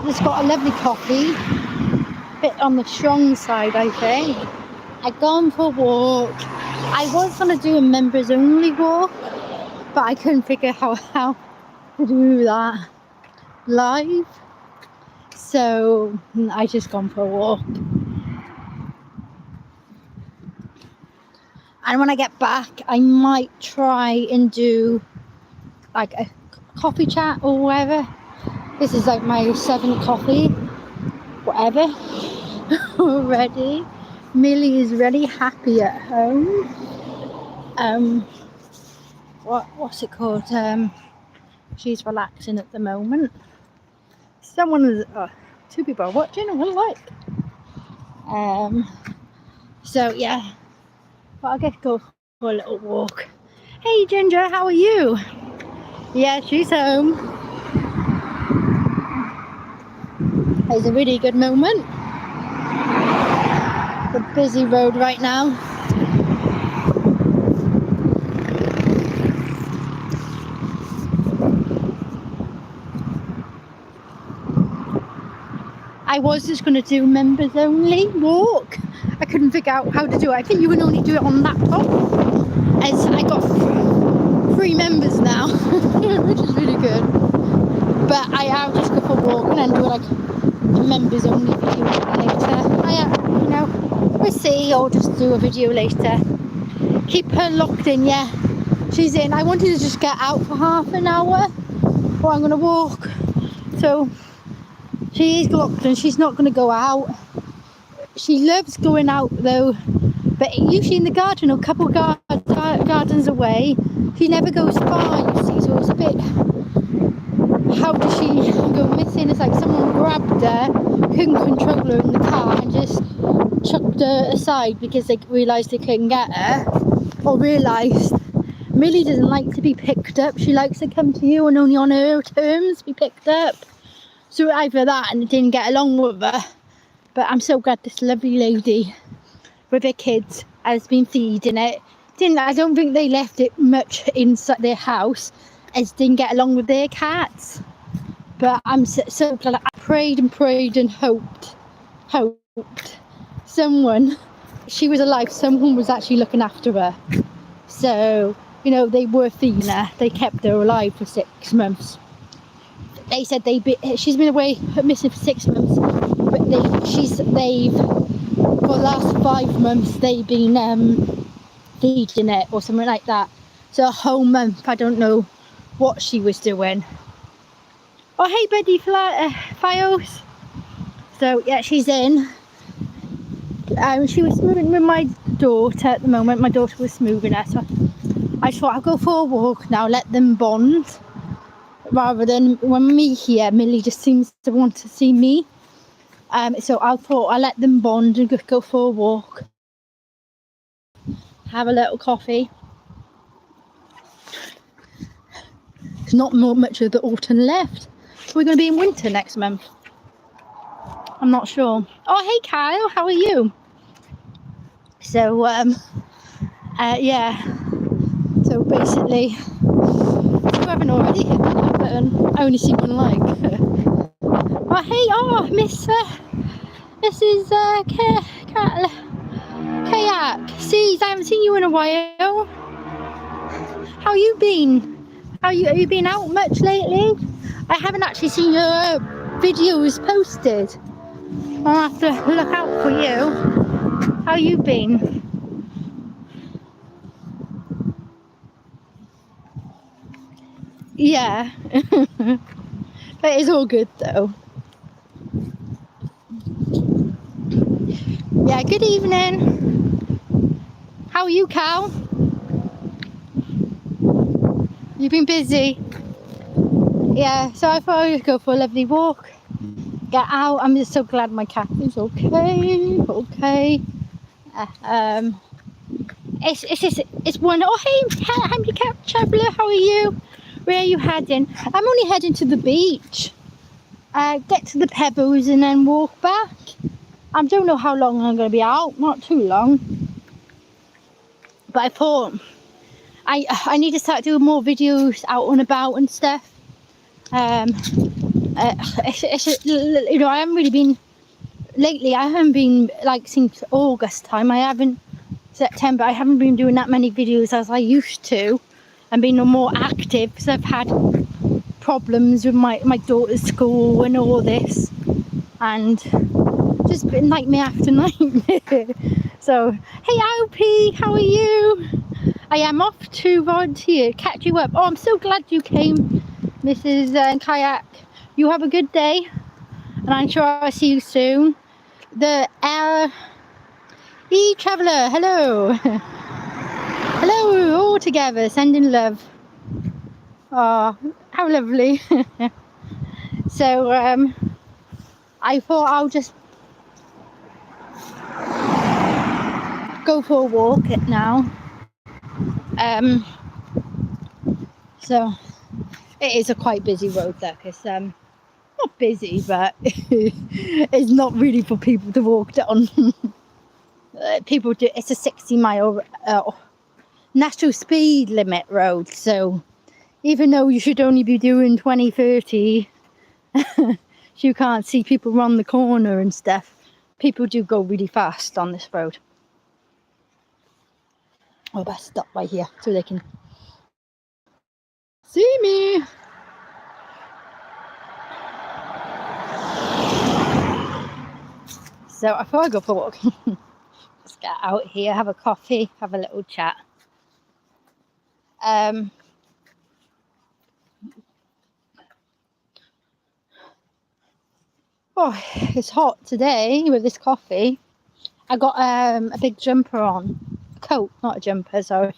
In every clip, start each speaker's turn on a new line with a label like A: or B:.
A: It's got a lovely coffee. Bit on the strong side, I think. I've gone for a walk. I was going to do a members only walk, but I couldn't figure out how to do that live. So I just gone for a walk. And when I get back, I might try and do like a coffee chat or whatever. This is like my 7th coffee, whatever, already. Millie is really happy at home. What's it called? She's relaxing at the moment. Two people are watching, I like. So yeah, but I'll get to go for a little walk. Hey Ginger, how are you? Yeah, she's home. It's a really good moment. The busy road right now. I was just going to do members only walk. I couldn't figure out how to do it. I think you can only do it on laptop. As I got 3 members now, which is really good. But I'll just go for a walk and then do like a members only video later. We'll see, or just do a video later. Keep her locked in, yeah. She's in. I wanted to just get out for half an hour, but I'm going to walk. So she is locked and she's not going to go out. She loves going out though, but usually in the garden or a couple of gardens away. She never goes far, you see, so it's a bit, how does she go missing? It's like someone grabbed her, couldn't control her in the car and just chucked her aside because they realised they couldn't get her, or realised Millie doesn't like to be picked up. She likes to come to you and only on her terms be picked up. So either that and it didn't get along with her. But I'm so glad this lovely lady with her kids has been feeding it. I don't think they left it much inside their house, as didn't get along with their cats. But I'm so glad. I prayed and hoped someone, she was alive, someone was actually looking after her. So, they were feeding her. They kept her alive for 6 months. They said she's been away missing for 6 months, but they've for the last 5 months they've been feeding it or something like that. So a whole month, I don't know what she was doing. Oh hey buddy, Fios. So yeah, she's in. She was moving with my daughter at the moment. My daughter was moving her, so I thought I'll go for a walk now, let them bond. Rather than when me here, Millie just seems to want to see me. So I thought I'll let them bond and just go for a walk. Have a little coffee. There's not much of the autumn left. We're going to be in winter next month. I'm not sure. Oh, hey Kyle, how are you? So, yeah. So basically, you haven't already hit the like button. I only see one like. Oh hey, Mrs. Kayak. See, I haven't seen you in a while. How you been? Have you been out much lately? I haven't actually seen your videos posted. I'll have to look out for you. How you been? Yeah. But it's all good though. Yeah, good evening. How are you, Cal? You've been busy? Yeah, so I thought I'd go for a lovely walk. Get out. I'm just so glad my cat is okay. It's one. Oh hey, handicap traveller, how are you? Where are you heading? I'm only heading to the beach. Get to the pebbles and then walk back. I don't know how long I'm going to be out. Not too long. But I thought I need to start doing more videos out and about and stuff. You know, I haven't really been lately. I haven't been like since August time. I haven't September. I haven't been doing that many videos as I used to, and being more active because I've had problems with my daughter's school and all this, and just been nightmare after nightmare. So, hey Alpy, how are you? I am off to volunteer, catch you up. Oh, I'm so glad you came, Mrs. Kayak. You have a good day, and I'm sure I'll see you soon. The e-traveller, hello. Hello, all together, sending love. Oh, how lovely. So, I thought I'll just go for a walk now. So it is a quite busy road there, because not busy, but it's not really for people to walk down. People do. It's a 60-mile national speed limit road, so even though you should only be doing 20-30, you can't see people run the corner and stuff. People do go really fast on this road. I'll best stop by here so they can see me. So I thought I'd go for a walk. Let's get out here, have a coffee, have a little chat. Oh, it's hot today with this coffee. I got a big jumper on. Coat, not a jumper, sorry.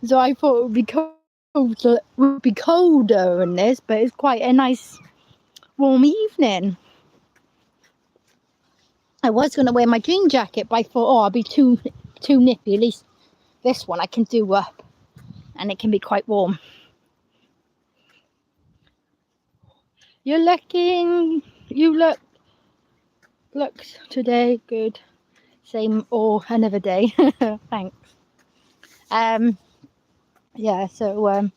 A: So I thought it would be colder in this, but it's quite a nice warm evening. I was going to wear my jean jacket, but I thought, oh, I'll be too nippy. At least this one I can do up, and it can be quite warm. You look today good. Same or another day. Thanks. Yeah, so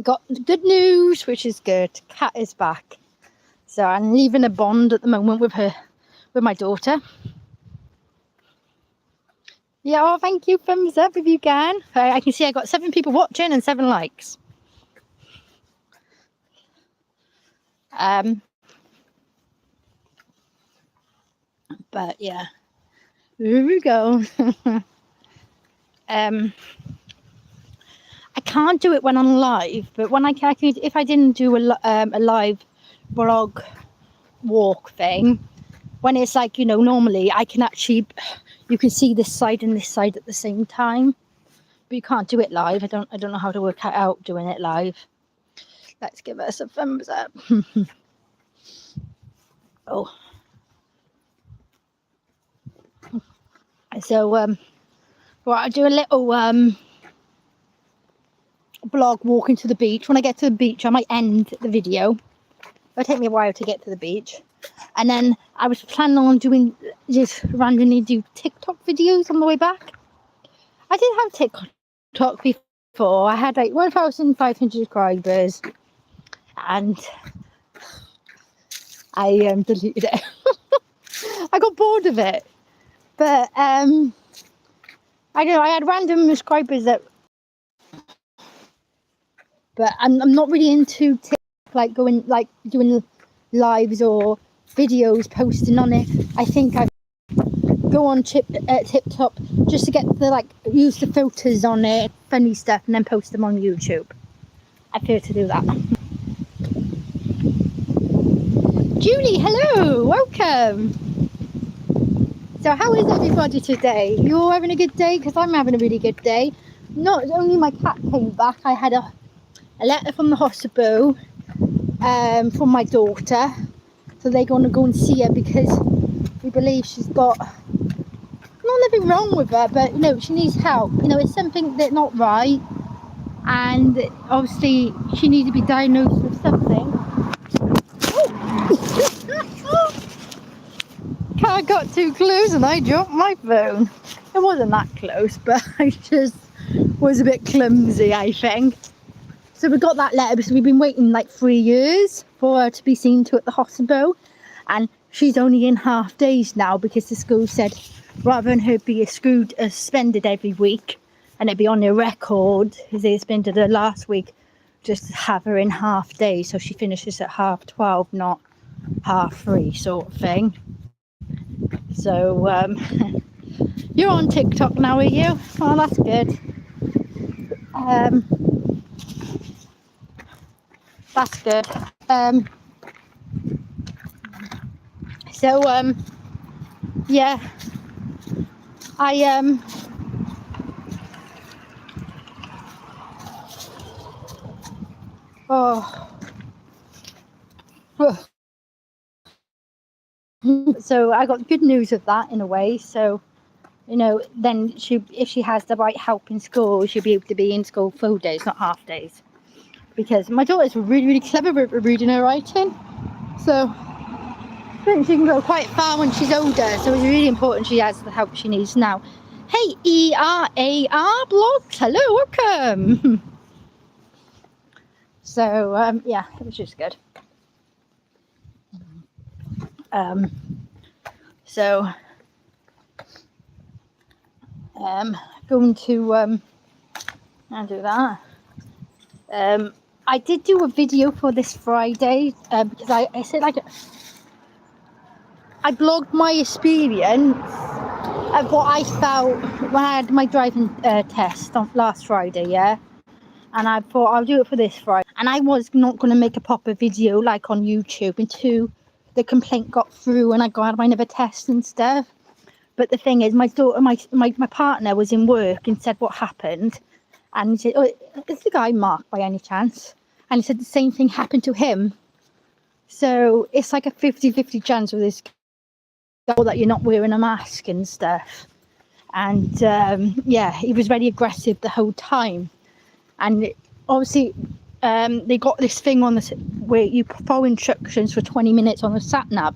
A: got good news, which is good. Kat is back. So I'm leaving a bond at the moment with my daughter. Yeah, oh, thank you. Thumbs up if you can. I can see I got 7 people watching and 7 likes. But yeah, here we go. I can't do it when I'm live, but when I can, if I didn't do a live vlog walk thing, when it's like, you know, normally I can actually, you can see this side and this side at the same time, but you can't do it live. I don't know how to work out doing it live. Let's give us a thumbs up. Oh. So, well, I'll do a little vlog walking to the beach. When I get to the beach, I might end the video. It'll take me a while to get to the beach. And then I was planning on doing, just randomly do TikTok videos on the way back. I did have TikTok before. I had like 1,500 subscribers. And I deleted it. I got bored of it. But I don't know, I had random subscribers that, but I'm not really into TikTok, like doing lives or videos posting on it. I think I go on TikTok just to get use the filters on it, funny stuff, and then post them on YouTube. I prefer to do that. Julie, hello, welcome. So how is everybody today? You all having a good day? Because I'm having a really good day. Not only my cat came back, I had a letter from the hospital from my daughter. So they're going to go and see her because we believe she's got nothing wrong with her, but you know, she needs help. You know, it's something that's not right, and obviously she needs to be diagnosed with something. I got too close and I dropped my phone. It wasn't that close, but I just was a bit clumsy, I think. So we got that letter because we've been waiting like 3 years for her to be seen to at the hospital, and she's only in half days now because the school said rather than her be suspended every week and it be on their record because they suspended her last week, just have her in half days so she finishes at 12:30, not 3:30 sort of thing. So you're on TikTok now, are you? Oh, that's good. That's good. So yeah, I so I got good news of that in a way. So, you know, then if she has the right help in school, she'll be able to be in school full days, not half days. Because my daughter's really, really clever at reading and writing. So I think she can go quite far when she's older. So it's really important she has the help she needs now. Hey, ERAR blogs, hello, welcome. So yeah, it was just good. So going to I'll do that. I did do a video for this Friday because I said like I blogged my experience of what I felt when I had my driving test on last Friday, yeah. And I thought I'll do it for this Friday. And I was not going to make a proper video like on YouTube until the complaint got through and I got my another test and stuff. But the thing is, my daughter, my partner was in work and said what happened. And he said, oh, is the guy Mark by any chance? And he said the same thing happened to him. So it's like a 50-50 chance with this guy that you're not wearing a mask and stuff. And yeah, he was very aggressive the whole time. And obviously, they got this thing on this where you follow instructions for 20 minutes on the sat nav.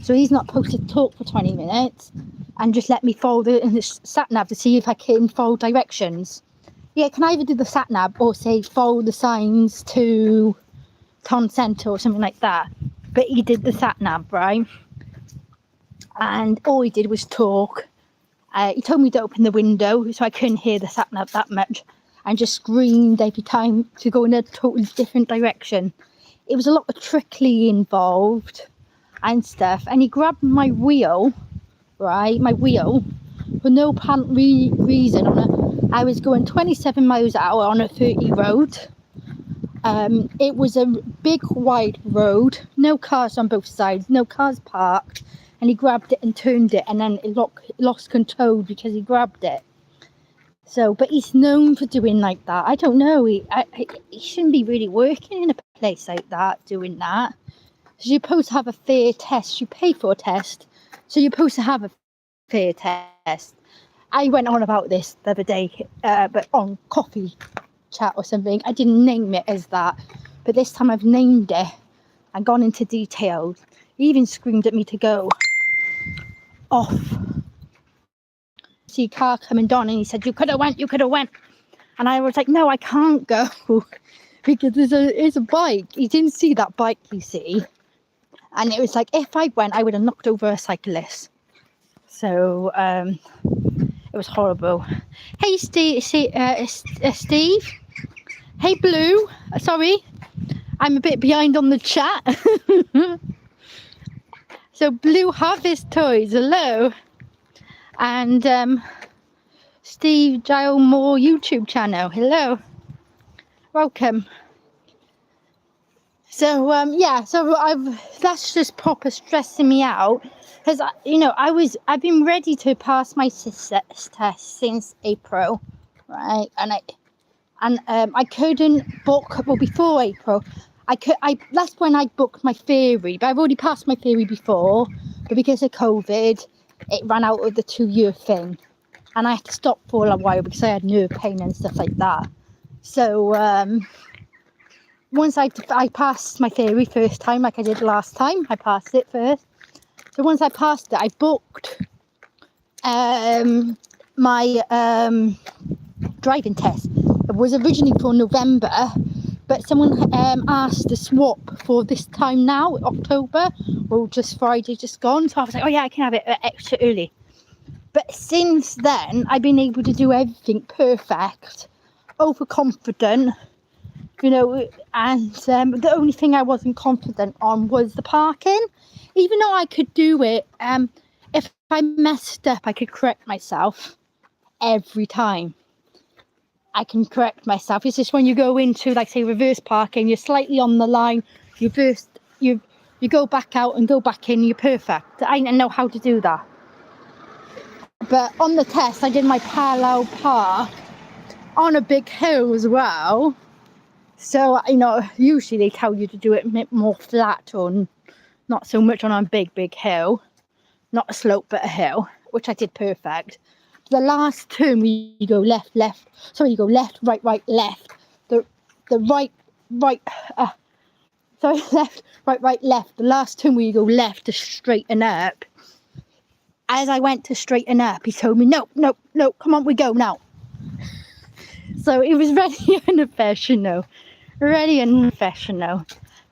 A: So he's not supposed to talk for 20 minutes and just let me follow the sat nav to see if I can follow directions. Yeah, can I either do the sat nav or say follow the signs to town centre or something like that? But he did the sat nav, right? And all he did was talk. He told me to open the window so I couldn't hear the sat nav that much, and just screamed every time to go in a totally different direction. It was a lot of trickery involved and stuff. And he grabbed my wheel, right? My wheel, for no apparent reason. I was going 27 miles an hour on a 30 road. It was a big wide road, no cars on both sides, no cars parked. And he grabbed it and turned it, and then it lost control because he grabbed it. So, but he's known for doing like that. I don't know. He shouldn't be really working in a place like that, doing that. So you're supposed to have a fair test. You pay for a test, so you're supposed to have a fair test. I went on about this the other day, but on coffee chat or something. I didn't name it as that, but this time I've named it and gone into detail. He even screamed at me to go off. See a car coming down and he said, you could have went. And I was like, no, I can't go because there's a bike. He didn't see that bike, you see. And it was like, if I went, I would have knocked over a cyclist. So it was horrible. Hey, Steve. Hey, Blue. Sorry, I'm a bit behind on the chat. So Blue Harvest Toys, hello. And Steve Giles Moore YouTube channel, hello, welcome. So yeah, so that's just proper stressing me out because you know I've been ready to pass my test since April, right? And I couldn't book, well, before April that's when I booked my theory, but I've already passed my theory before, but because of COVID it ran out of the 2-year thing and I had to stop for a while because I had nerve pain and stuff like that. So once I passed my theory first time, like I did last time, I passed it first. So once I passed it, I booked my driving test. It was originally for November, but someone asked to swap for this time now, October, or just Friday just gone. So I was like, oh yeah, I can have it extra early. But since then, I've been able to do everything perfect, overconfident, you know, and the only thing I wasn't confident on was the parking. Even though I could do it, if I messed up, I could correct myself every time. I can correct myself. It's just when you go into, like, say, reverse parking, you're slightly on the line, you go back out and go back in, you're perfect. I know how to do that. But on the test, I did my parallel park on a big hill as well. So, you know, usually they tell you to do it a bit more flat or not so much on a big hill. Not a slope, but a hill, which I did perfect. The last turn, you go left, you go left, right, left. The left, right, left. The last turn where you go left to straighten up. As I went to straighten up, he told me, no, come on, we go now. So it was really unprofessional.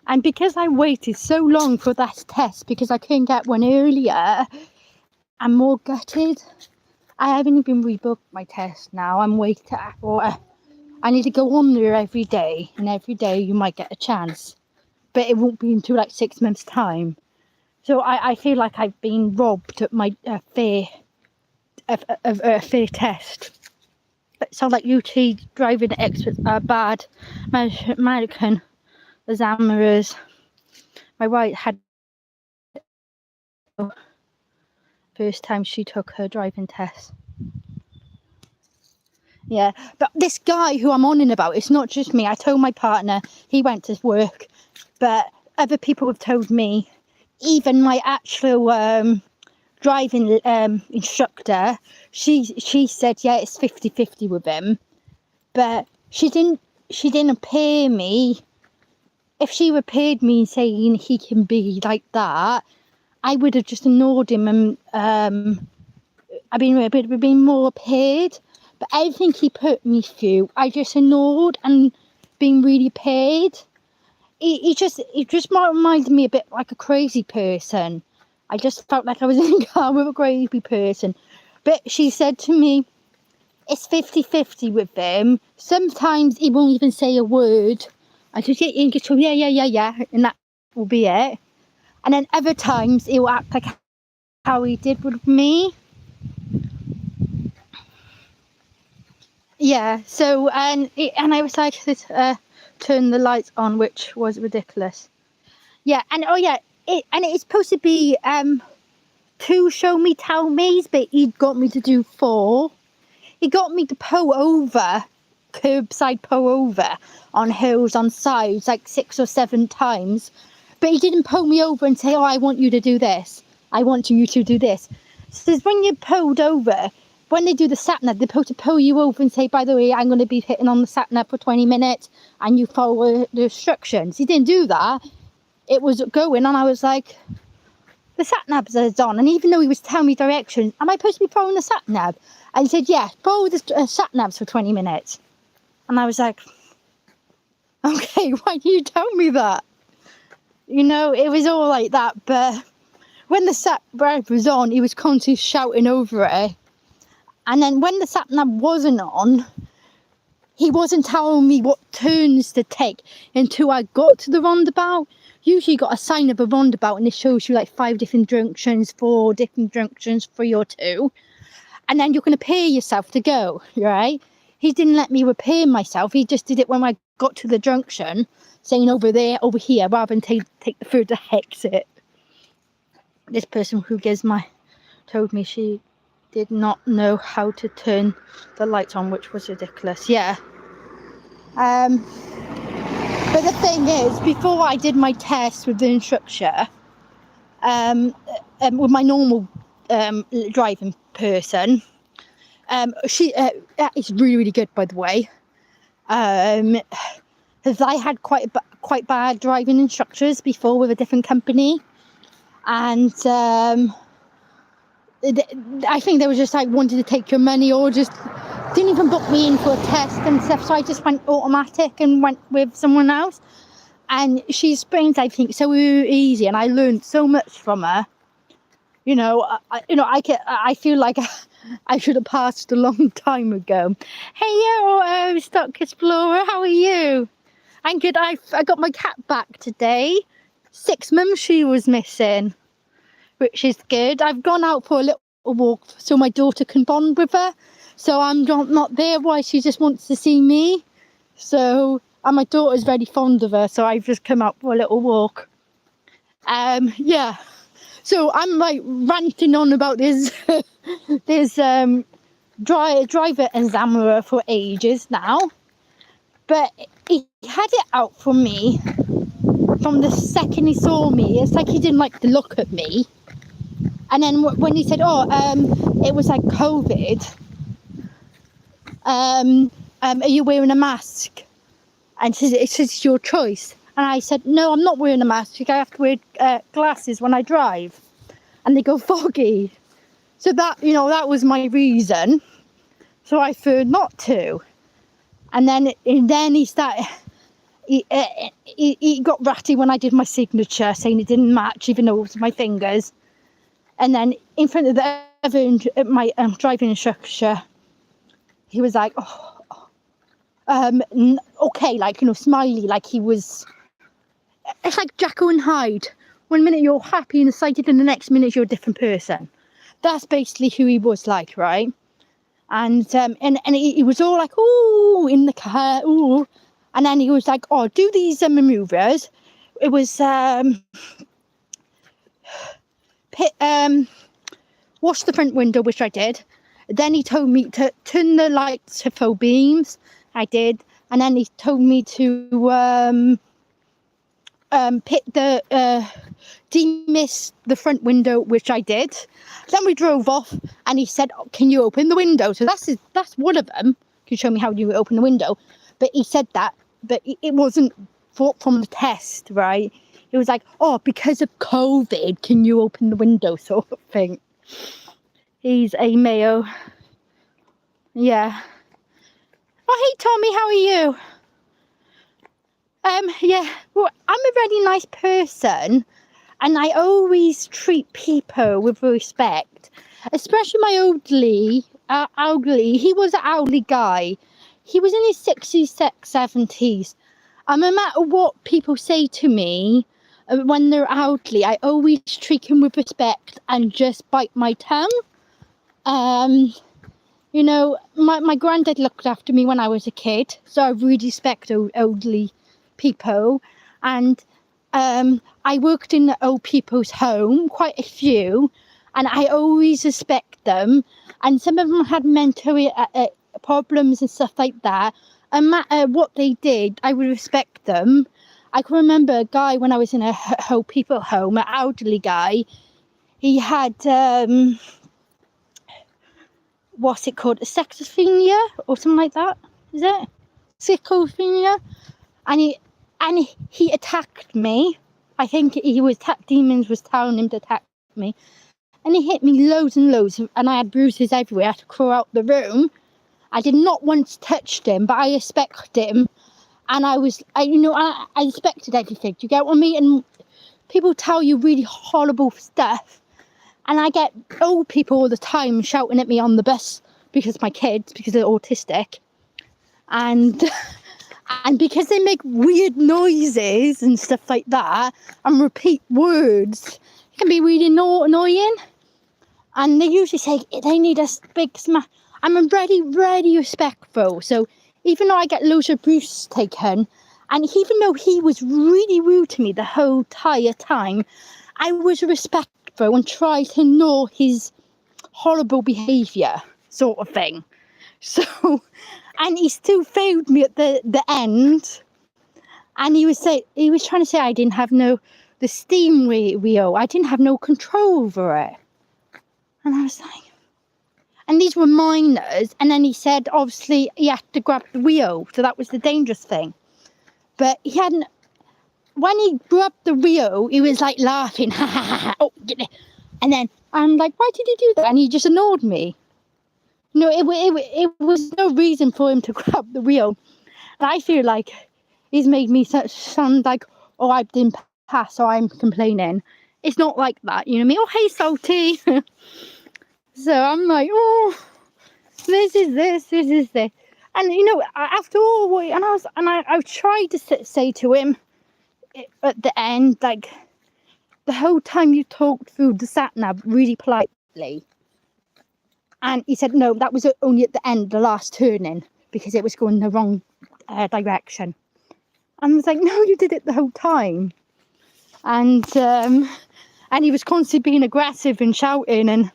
A: And because I waited so long for that test, because I couldn't get one earlier, I'm more gutted. I haven't even rebooked my test now. I'm waiting for I need to go on there every day, and every day you might get a chance. But it won't be until like 6 months' time. So I feel like I've been robbed at my fair test. It sounds like UT driving experts are bad. American examiners. My wife had first time she took her driving test. Yeah, but this guy who I'm on about, it's not just me. I told my partner, he went to work, but other people have told me, even my actual driving instructor, she said, yeah, it's 50-50 with him, but she didn't pay me. If she repaired me saying he can be like that, I would have just ignored him and I'd been more paid. But everything he put me through, I just ignored and been really paid. He just reminded me a bit like a crazy person. I just felt like I was in a car with a crazy person. But she said to me, it's 50-50 with him. Sometimes he won't even say a word. I just yeah, and that will be it. And then other times he'll act like how he did with me. Yeah, so and I was like, turn the lights on, which was ridiculous. Yeah, and it's supposed to be 2 show me tell me's, but he got me to do 4. He got me to curbside pull over on hills, on sides, like 6 or 7 times. But he didn't pull me over and say, oh, I want you to do this. I want you to do this. So when you're pulled over, when they do the sat-nav, they're supposed to pull you over and say, by the way, I'm going to be hitting on the sat-nav for 20 minutes and you follow the instructions. He didn't do that. It was going and I was like, the sat-nav is on. And even though he was telling me directions, am I supposed to be following the sat-nav? And he said, yeah, follow the sat-navs for 20 minutes. And I was like, okay, why did you tell me that? You know, it was all like that. But when the sat-nav was on, he was constantly shouting over it. And then when the sat-nav wasn't on, he wasn't telling me what turns to take until I got to the roundabout. Usually you got a sign of a roundabout and it shows you like 5 different junctions, 4 different junctions, 3 or 2. And then you're going to pay yourself to go, right? He didn't let me repair myself. He just did it when I got to the junction, saying over there, over here, rather than take the further exit. This person who told me she did not know how to turn the lights on, which was ridiculous. Yeah. But the thing is, before I did my test with the instructor, with my normal driving person, she is really good, by the way. Because I had quite bad driving instructors before with a different company, and I think they were just like wanted to take your money or just didn't even book me in for a test and stuff, so I just went automatic and went with someone else. And she explains everything so easy, and I learned so much from her. I feel like I should have passed a long time ago. Hey, yo, Stock Explorer, how are you? I'm good. I got my cat back today. 6 months she was missing, which is good. I've gone out for a little walk so my daughter can bond with her. So I'm not there while she just wants to see me. So, and my daughter's very fond of her, so I've just come out for a little walk. Yeah. So I'm like ranting on about this driver examiner for ages now. But he had it out for me from the second he saw me. It's like he didn't like the look at me. And then when he said, it was like COVID, are you wearing a mask? And it says it's your choice. And I said, no, I'm not wearing a mask. I have to wear glasses when I drive. And they go foggy. So that was my reason. So I preferred not to. And then he started, he got ratty when I did my signature, saying it didn't match, even though it was my fingers. And then in front of my driving instructor, he was like, okay, like, smiley, like he was, it's like Jekyll and Hyde. One minute you're happy and excited, and the next minute you're a different person. That's basically who he was like, right? And he was all like, ooh, in the car, ooh. And then he was like, do these maneuvers. It was wash the front window, which I did. Then he told me to turn the lights to full beams. I did. And then he told me to pit the demist the front window, which I did. Then we drove off, and he said, can you open the window? So that's one of them. Can you show me how you open the window? But he said that, but it wasn't from the test, right? It was like, because of COVID, can you open the window, sort of thing. He's a Mayo. Yeah. Oh, hey, Tommy, how are you? Yeah, well, I'm a really nice person, and I always treat people with respect, especially my elderly. He was an elderly guy. He was in his 60s, 70s. And no matter what people say to me when they're elderly, I always treat him with respect and just bite my tongue. My granddad looked after me when I was a kid, so I really respect elderly people. And I worked in the old people's home, quite a few, and I always respect them. And some of them had mental problems and stuff like that. And no matter what they did, I would respect them. I can remember a guy when I was in a old people home, an elderly guy. He had what's it called, schizophrenia or something like that, is it? Schizophrenia. And he attacked me. I think demons was telling him to attack me. And he hit me loads and loads, and I had bruises everywhere. I had to crawl out the room. I did not once touch him, but I respected him. And I respected everything. Do you get what I mean? And people tell you really horrible stuff. And I get old people all the time shouting at me on the bus because my kids, because they're autistic. And because they make weird noises and stuff like that and repeat words, it can be really annoying. And they usually say they need a big smack. I'm really, really respectful. So even though I get loads of abuse taken, and even though he was really rude to me the whole entire time, I was respectful and tried to ignore his horrible behaviour, sort of thing. So, and he still failed me at the end. And he was trying to say I didn't have the steam wheel. I didn't have no control over it. And I was like, and these were minors. And then he said, obviously, he had to grab the wheel. So that was the dangerous thing. But he hadn't, when he grabbed the wheel, he was like laughing. Ha ha ha. Oh, and then I'm like, why did you do that? And he just ignored me. No, it was no reason for him to grab the wheel. And I feel like he's made me sound like, oh, I didn't pass, so I'm complaining. It's not like that, you know what I mean? Oh, hey, Salty. So I'm like, oh, this is this. And, you know, after all, I tried to say to him at the end, like, the whole time you talked through the sat-nav really politely. And he said, no, that was only at the end, the last turning, because it was going the wrong direction. And I was like, no, you did it the whole time. And he was constantly being aggressive and shouting and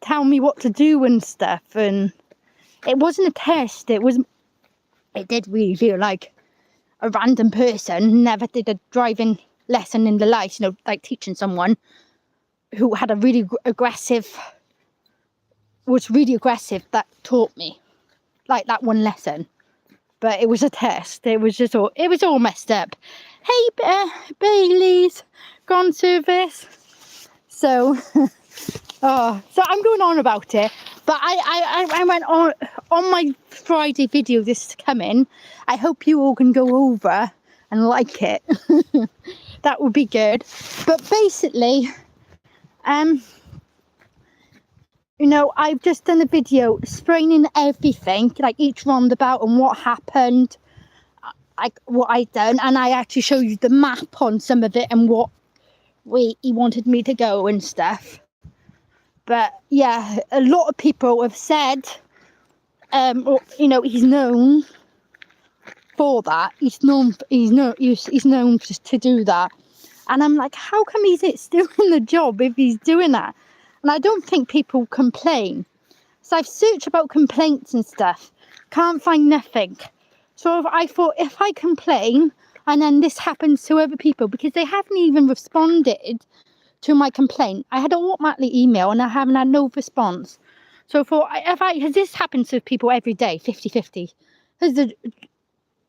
A: telling me what to do and stuff. And it wasn't a test. It did really feel like a random person never did a driving lesson in their life, you know, like teaching someone who had a really was really aggressive, that taught me, like that one lesson. But it was a test. It was all messed up. Hey, Bailey's gone service. So, so I'm going on about it. But I went on my Friday video this coming. I hope you all can go over and like it. That would be good. But basically, you know, I've just done a video explaining everything, like each roundabout and what happened, like what I'd done, and I actually show you the map on some of it and what way he wanted me to go and stuff. But yeah, a lot of people have said, you know, he's known for that. He's known to do that. And I'm like, how come he's still in the job if he's doing that? And I don't think people complain. So I've searched about complaints and stuff. Can't find nothing. So I thought, if I complain and then this happens to other people, because they haven't even responded to my complaint. I had an automatic email and I haven't had no response. So I thought, has this happened to people every day, 50-50?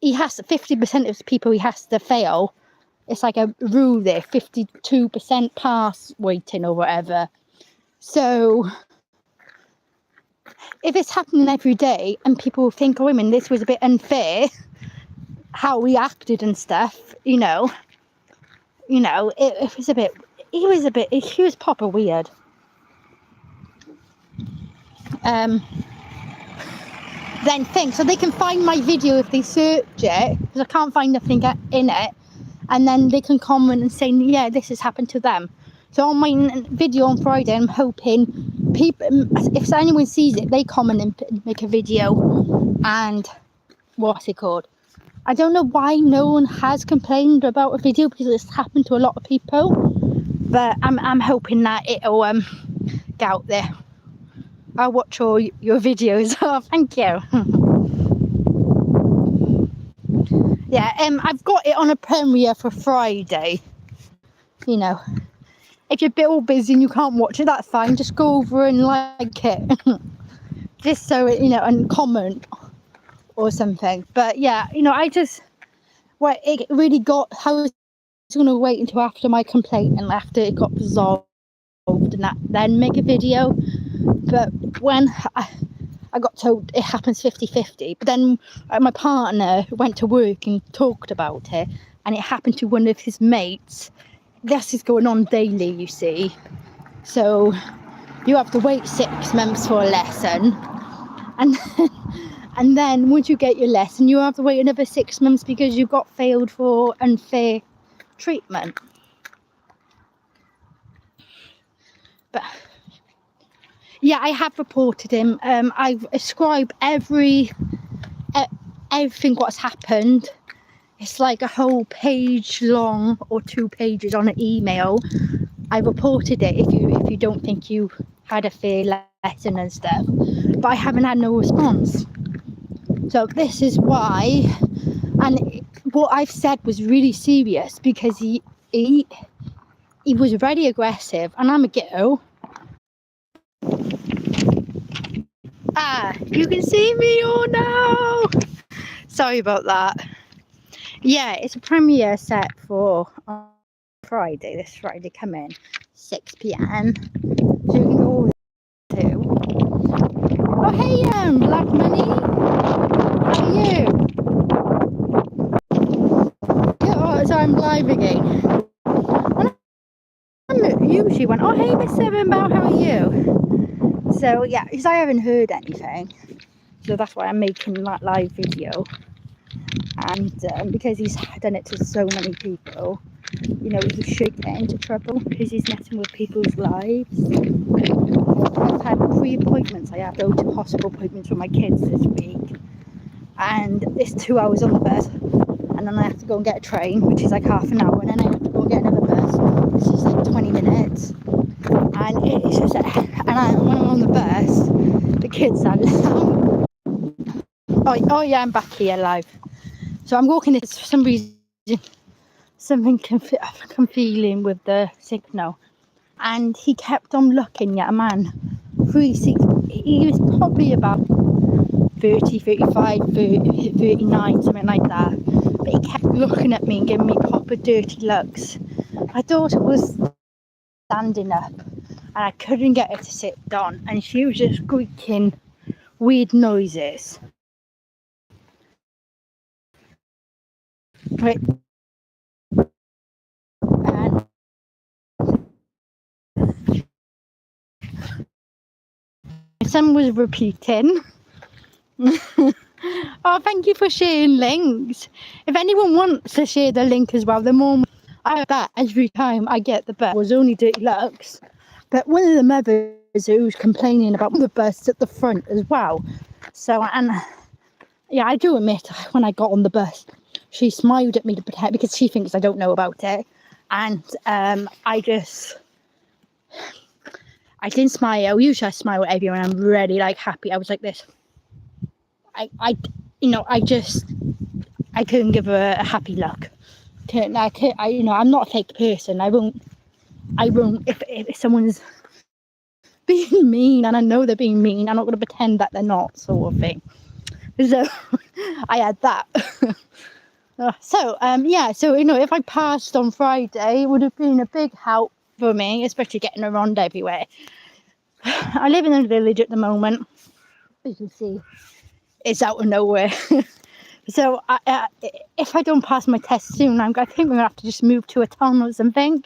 A: He has 50% of people he has to fail. It's like a rule there, 52% pass waiting or whatever. So if it's happening every day and people think, oh, women, this was a bit unfair, how we acted and stuff, you know, it was a bit, he was proper weird. Then so they can find my video if they search it, because I can't find nothing in it, and then they can comment and say, yeah, this has happened to them. So on my video on Friday, I'm hoping people, if anyone sees it, they comment and make a video. And what's it called? I don't know why no one has complained about a video, because it's happened to a lot of people. But I'm hoping that it'll get out there. I'll watch all your videos. Oh, thank you. Yeah, I've got it on a premiere for Friday. You know, if you're a bit all busy and you can't watch it, that's fine. Just go over and like it. Just so, you know, and comment or something. But yeah, you know, it really got, I was going to wait until after my complaint and after it got resolved and then make a video. But when I got told it happens 50-50, but then my partner went to work and talked about it, and it happened to one of his mates. This is going on daily, you see. So you have to wait 6 months for a lesson, and then once you get your lesson, you have to wait another 6 months because you got failed for unfair treatment. But yeah, I have reported him. I've ascribed everything what's happened. It's like a whole page long or 2 pages on an email. I reported it if you don't think you had a fair lesson and stuff. But I haven't had no response. So this is why. And what I've said was really serious, because he was very aggressive, and I'm a girl. You can see me? Oh no! Sorry about that. Yeah, it's a premiere set for Friday, this Friday coming, 6 p.m. So you can go to. Oh, hey, Black Money. How are you? Yeah, oh, so I'm live again. I'm usually went, oh, hey, Miss Sevenbow, how are you? So, yeah, because I haven't heard anything. So that's why I'm making that live video. And because he's done it to so many people, you know, he should get into trouble because he's messing with people's lives. I've had 3 appointments. I have to go to hospital appointments for my kids this week. And it's 2 hours on the bus. And then I have to go and get a train, which is like half an hour. And then I have to go and get another bus, which is like 20 minutes. And it's just, when I'm on the bus, the kids are loud. Oh yeah, I'm back here live. So I'm walking, it's for some reason, something I'm feeling with the signal. And he kept on looking at a man. He was probably about 30, 35, 30, 39, something like that. But he kept looking at me and giving me proper dirty looks. My daughter was standing up and I couldn't get her to sit down. And she was just squeaking weird noises. Right. And my son was repeating. Oh, thank you for sharing links. If anyone wants to share the link as well, the more I have that every time I get the bus. It was only dirty looks, but one of the mothers who was complaining about the bus at the front as well. So, and yeah, I do admit when I got on the bus, she smiled at me to protect because she thinks I don't know about it, and I didn't smile. Usually I smile at everyone. I'm really like happy. I was like this. I couldn't give her a happy look. I'm not a fake person. I won't. If someone's being mean and I know they're being mean, I'm not going to pretend that they're not, sort of thing. So I had that. So if I passed on Friday, it would have been a big help for me, especially getting around everywhere. I live in a village at the moment. As you can see, it's out of nowhere. So if I don't pass my test soon, I think we're going to have to just move to a town or something.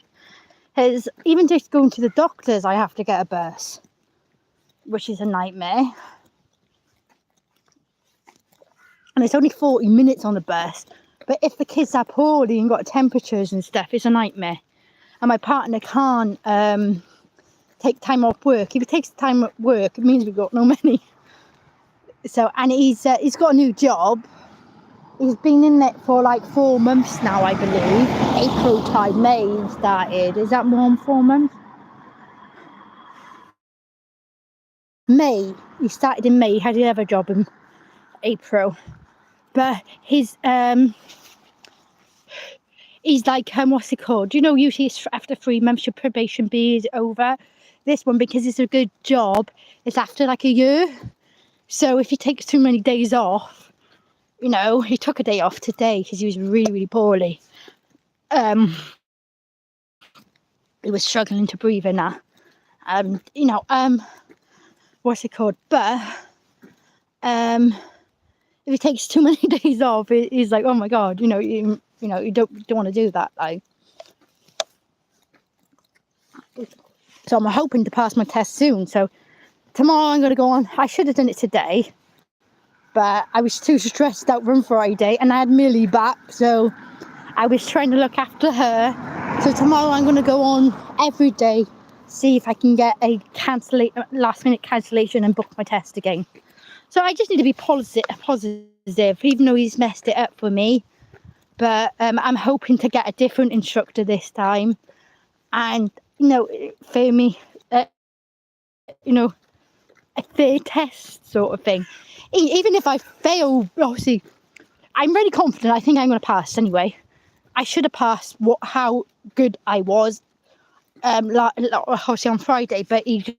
A: Because even just going to the doctors, I have to get a bus, which is a nightmare. And it's only 40 minutes on the bus. But if the kids are poorly and got temperatures and stuff, it's a nightmare. And my partner can't take time off work. If he takes time at work, it means we've got no money. So, and he's got a new job. He's been in it for like 4 months now, I believe. April time, May he started. Is that more than 4 months? May. He started in May. He had another job in April. But he's like, what's it called? You know, usually after 3 months your probation period is over. This one, because it's a good job, it's after like a year. So if he takes too many days off, you know, he took a day off today because he was really, really poorly. He was struggling to breathe in that. What's it called? But if he takes too many days off, he's like, oh my God, you don't want to do that, like. So I'm hoping to pass my test soon. So tomorrow I'm going to go on. I should have done it today, but I was too stressed out from Friday, and I had Millie back, so I was trying to look after her. So tomorrow I'm going to go on every day, see if I can get a last minute cancellation and book my test again. So I just need to be positive, even though he's messed it up for me. But I'm hoping to get a different instructor this time, and for me, a fair test sort of thing. Even if I fail, obviously, I'm really confident. I think I'm going to pass anyway. I should have passed how good I was, obviously on Friday, but it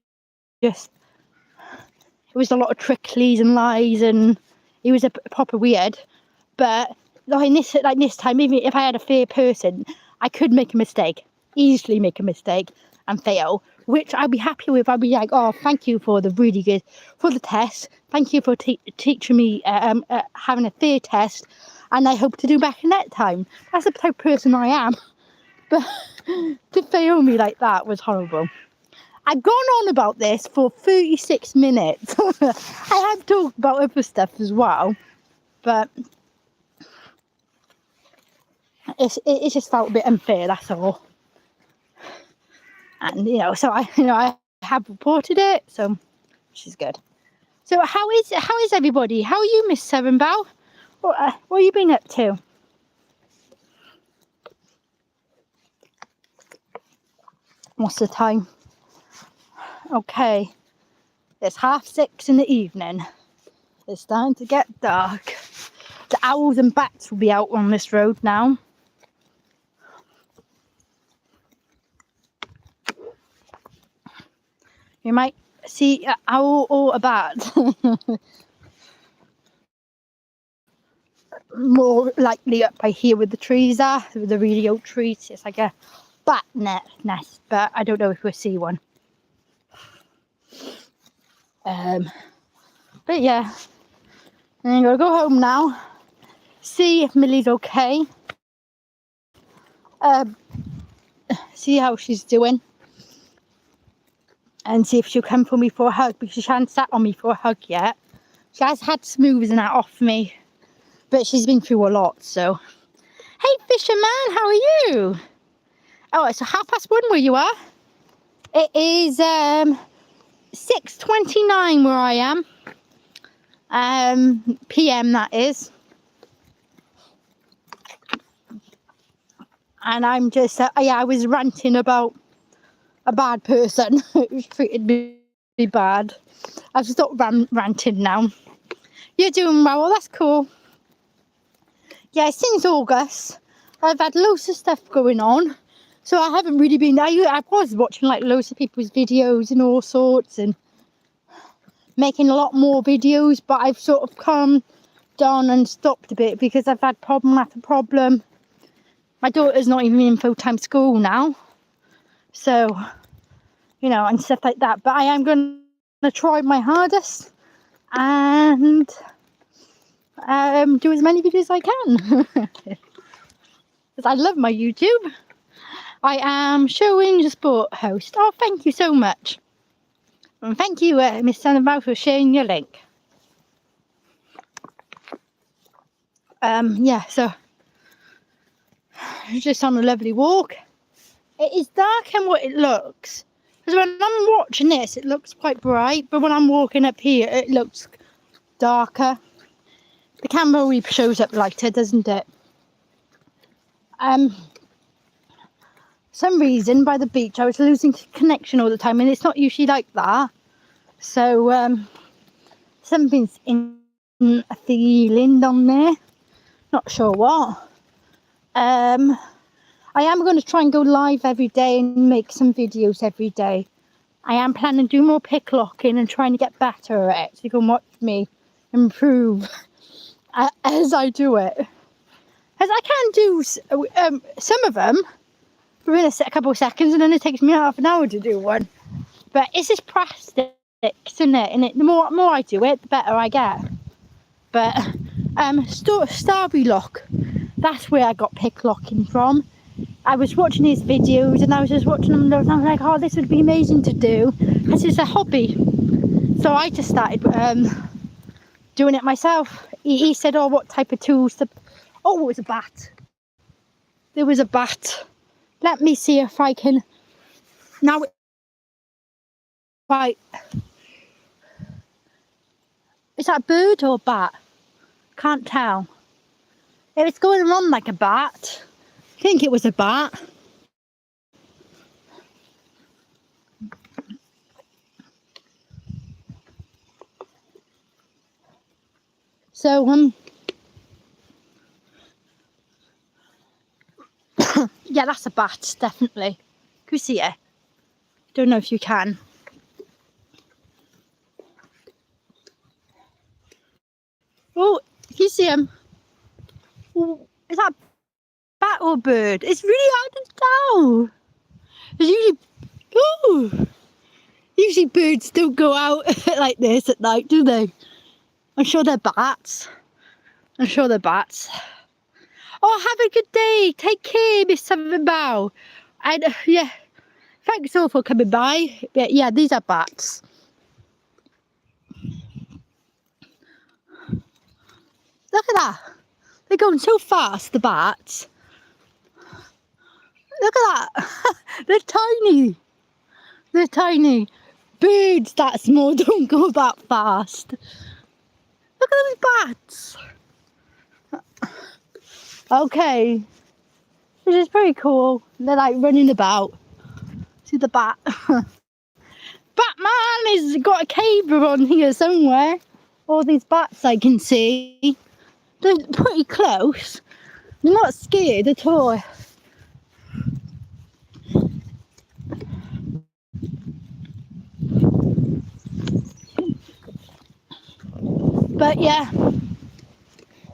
A: was a lot of tricklies and lies, and he was a proper weird. But this time, even if I had a fair person, I could make a mistake. easily make a mistake and fail, which I'll be happy with. I'll be like, oh, thank you for the really good, for the test. Thank you for teaching me, having a fair test. And I hope to do better next time. That's the type of person I am. But to fail me like that was horrible. I've gone on about this for 36 minutes. I have talked about other stuff as well. But it just felt a bit unfair, that's all. And so I have reported it, so which is good. So how is everybody? How are you, Miss Sevenbow? What have you been up to? What's the time? Okay, it's 6:30 in the evening. It's starting to get dark. The owls and bats will be out on this road now. You might see an owl or a bat. More likely up by here with the trees are, with the really old trees. It's like a bat nest, but I don't know if we'll see one. But yeah, I'm gonna go home now, see if Millie's okay, see how she's doing, and see if she'll come for me for a hug, because she hasn't sat on me for a hug yet. She has had smooths and that off me, but she's been through a lot. So hey fisherman, how are you? Oh, it's 1:30 where you are. It is 6:29 where I am. PM that is. And I'm just I was ranting about a bad person who's treated me bad. I've stopped ranting now. You're doing well, that's cool. Yeah, since August I've had loads of stuff going on, so I haven't really been. I was watching like loads of people's videos and all sorts, and making a lot more videos, but I've sort of calmed down and stopped a bit because I've had problem after problem. My daughter's not even in full-time school now, so and stuff like that. But I am going to try my hardest and do as many videos as I can, because I love my YouTube. I am Showing the Sport host. Oh, thank you so much. And thank you, Miss Sandoval, for sharing your link. Yeah, so just on a lovely walk. It is darker than what it looks, because when I'm watching this it looks quite bright, but when I'm walking up here it looks darker. The camera really shows up lighter, doesn't it? Some reason by the beach I was losing connection all the time, and it's not usually like that. So something's in a feeling down there, not sure what. I am going to try and go live every day and make some videos every day. I am planning to do more picklocking and trying to get better at it, so you can watch me improve as I do it. As I can do some of them within a couple of seconds, and then it takes me half an hour to do one. But it's just practice, isn't it? And the more I do it, the better I get. But Starbury Lock, that's where I got picklocking from. I was watching his videos and I was just watching them, and I was like, oh, this would be amazing to do, because it's a hobby. So I just started doing it myself. He said, oh, what type of tools to... Oh, it was a bat. There was a bat. Let me see if I can... Now... Right. Is that a bird or a bat? Can't tell. It was going on like a bat. I think it was a bat. So yeah, that's a bat, definitely. Can you see it? Don't know if you can. Oh, can you see him? Oh, is that a bat or a bird? It's really hard to tell. Usually, ooh, usually birds don't go out like this at night, do they? I'm sure they're bats. I'm sure they're bats. Oh, have a good day. Take care, Miss Bow. And yeah, thanks all for coming by. But yeah, these are bats. Look at that. They're going so fast, the bats. Look at that. They're tiny. They're tiny. Birds that small don't go that fast. Look at those bats. Okay. This is pretty cool. They're like running about. See the bat. Batman has got a caber on here somewhere. All these bats I can see. They're pretty close. They're not scared at all. But yeah,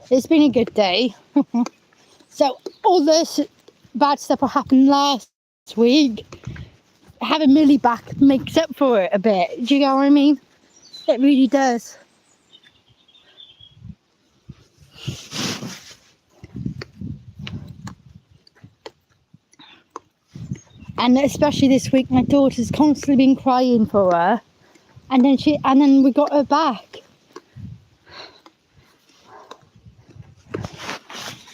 A: it's been a good day. So all this bad stuff that happened last week, having Millie back makes up for it a bit. Do you know what I mean? It really does. And especially this week, my daughter's constantly been crying for her, and then we got her back.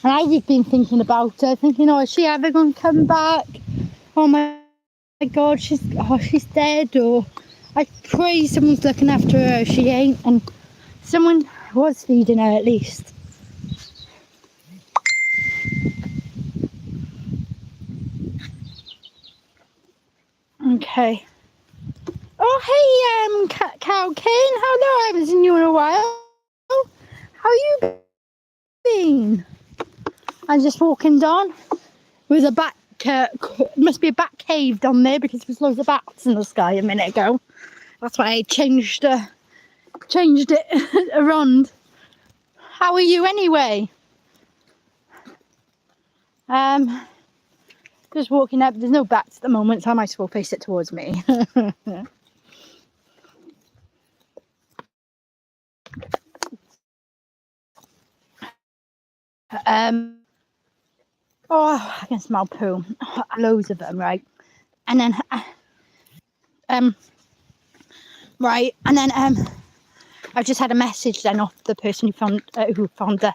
A: And I've been thinking about her, thinking, oh, is she ever going to come back? Oh my God, she's dead. Or I pray someone's looking after her. She ain't, and someone was feeding her at least. Okay. Oh, hey, Cow Ken. Hello, I haven't seen you in a while. How you been? I'm just walking down with a bat. Must be a bat cave down there because there's loads of bats in the sky a minute ago. That's why I changed it around. How are you anyway? Just walking up. There's no bats at the moment, so I might as well face it towards me. Oh, I can smell poo. Loads of them, right? And then, right, and then, I just had a message then off the person who found the,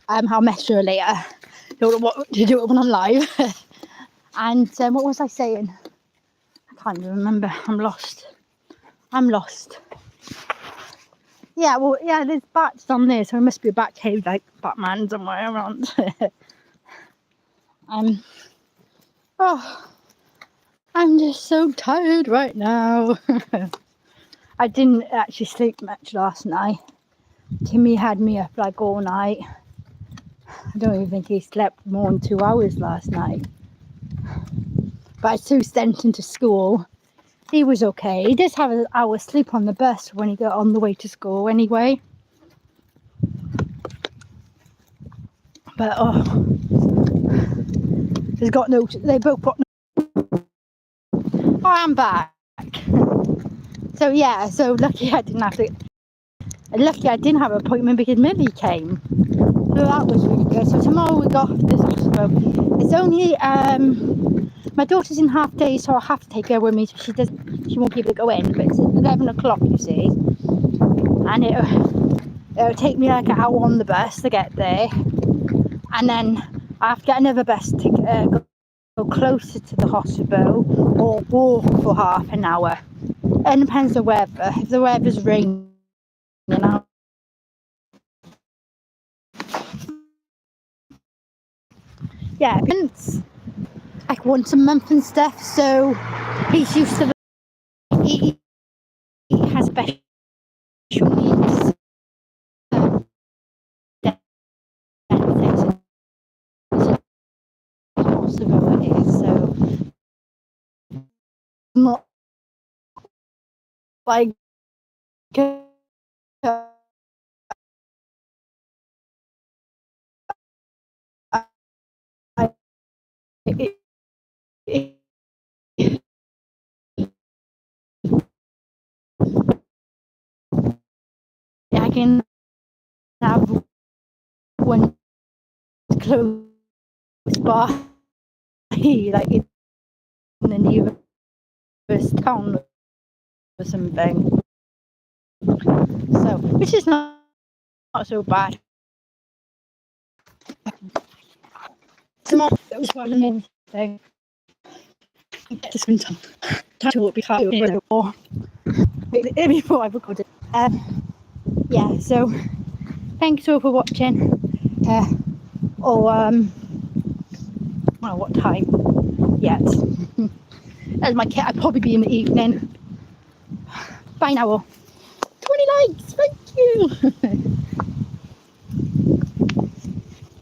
A: I'll message her later. Don't know what to do when I'm live. And what was I saying? I can't even remember. I'm lost. Yeah, well, yeah, there's bats on there, so it must be a bat cave like Batman somewhere around. Oh, I'm just so tired right now. I didn't actually sleep much last night. Timmy had me up like all night. I don't even think he slept more than 2 hours last night. But I Sue sent him to school. He was okay. He did have an hour's sleep on the bus when he got on the way to school anyway. But they both got no. Oh, I'm back. So yeah, lucky I didn't have an appointment because Millie came. So that was really good. So tomorrow we got this hospital. It's only my daughter's in half day, so I'll have to take her with me. So she won't be able to go in. But it's 11 o'clock, you see, and it'll take me like an hour on the bus to get there, and then I have to get another bus to go closer to the hospital or walk for half an hour. It depends on the weather. If the weather's raining, yeah, it's like once a month and stuff. So he's used to he has special needs. Possible it is, so not like it, can have one close by, like in the nearest town or something. So, which is not so bad. That was one of the main thing. Get to spend time to what we can't do before I recorded. Yeah, so thanks all for watching. Well, what time yet? As my kid, I'd probably be in the evening. Bye now all. 20 likes, thank you.